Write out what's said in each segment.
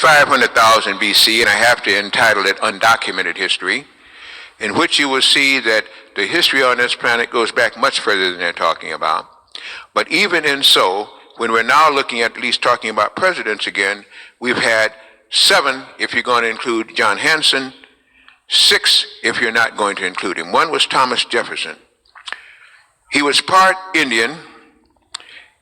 500,000 BC, and I have to entitle it Undocumented History, in which you will see that the history on this planet goes back much further than they're talking about. But even in so, when we're now looking at least talking about presidents again, we've had 7 if you're going to include John Hanson, 6 if you're not going to include him. One was Thomas Jefferson. He was part Indian.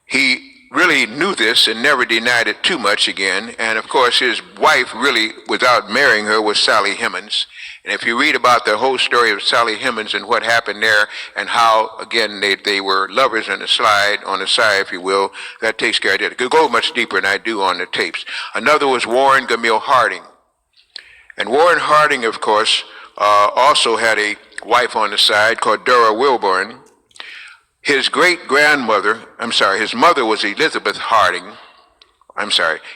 He really knew this and never denied it too much again. And of course, his wife really, without marrying her, was Sally Hemings. And if you read about the whole story of Sally Hemings and what happened there and how, again, they were lovers on the side, if you will, that takes care of it. It could go much deeper than I do on the tapes. Another was Warren Gamil Harding. And Warren Harding, of course, also had a wife on the side called Dora Wilburn. His his mother was Elizabeth Harding.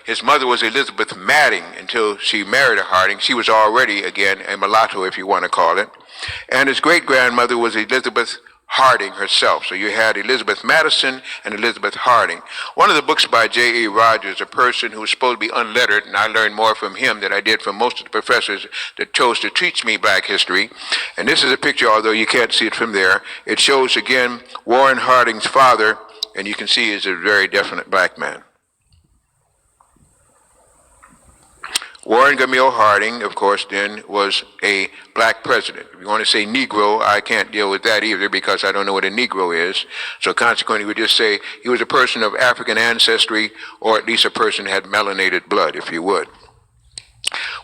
His mother was Elizabeth Madding until she married a Harding. She was already, again, a mulatto, if you want to call it. And his great-grandmother was Elizabeth Harding herself. So you had Elizabeth Madison and Elizabeth Harding. One of the books by J.E. Rogers, a person who was supposed to be unlettered, and I learned more from him than I did from most of the professors that chose to teach me black history. And this is a picture, although you can't see it from there. It shows, again, Warren Harding's father, and you can see he's a very definite black man. Warren Gamil Harding, of course, then was a black president. If you want to say Negro, I can't deal with that either because I don't know what a Negro is. So consequently, we just say he was a person of African ancestry, or at least a person who had melanated blood, if you would.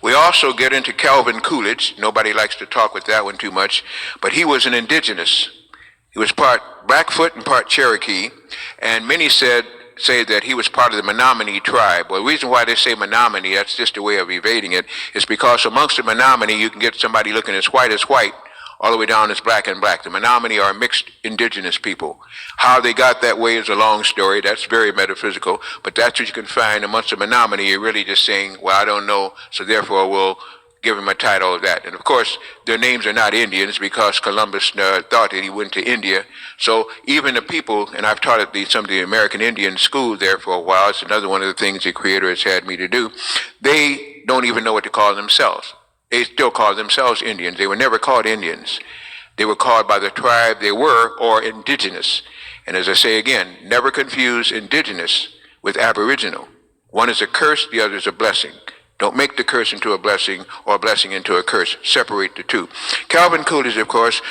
We also get into Calvin Coolidge. Nobody likes to talk with that one too much, but he was an indigenous. He was part Blackfoot and part Cherokee, and many say that he was part of the Menominee tribe. Well, the reason why they say Menominee, that's just a way of evading it, is because amongst the Menominee, you can get somebody looking as white, all the way down as black and black. The Menominee are mixed indigenous people. How they got that way is a long story. That's very metaphysical, but that's what you can find amongst the Menominee. You're really just saying, well, I don't know, so therefore we'll give him a title of that. And of course, their names are not Indians because Columbus thought that he went to India. So even the people, and I've taught at some of the American Indian school there for a while, it's another one of the things the Creator has had me to do, they don't even know what to call themselves. They still call themselves Indians. They were never called Indians. They were called by the tribe they were, or indigenous. And as I say again, never confuse indigenous with aboriginal. One is a curse, the other is a blessing. Don't make the curse into a blessing or a blessing into a curse. Separate the two. Calvin Coolidge, of course,